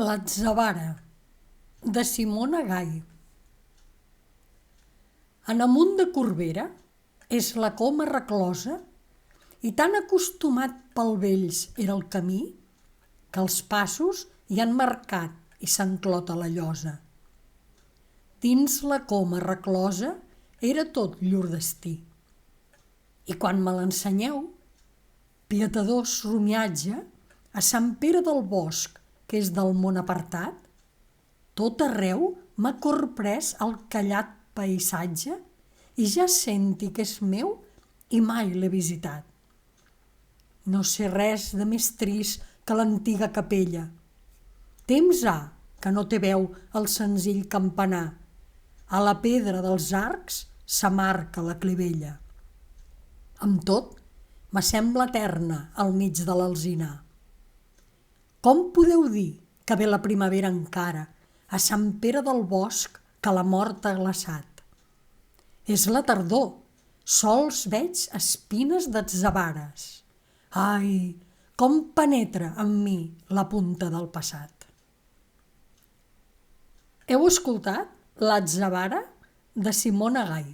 L'atzavara, de Simona Gai. En amunt de Corbera és la coma reclosa i tan acostumat pel vells era el camí que els passos hi han marcat i s'enclota la llosa. Dins la coma reclosa era tot llur destí. I quan me l'ensenyeu, pietador somiatge, a Sant Pere del Bosc, que és del món apartat, tot arreu m'ha corprès el callat paisatge i ja senti que és meu i mai l'he visitat. No sé res de més trist que l'antiga capella. Temps ha que no té veu el senzill campanar. A la pedra dels arcs s'amarca la clivella. Amb tot, m'assembla eterna al mig de l'alzinar. Com podeu dir que ve la primavera encara a Sant Pere del Bosc que la mort ha glaçat? És la tardor, sols veig espines d'atzavares. Ai, com penetra en mi la punta del passat. Heu escoltat L'atzavara de Simona Gai.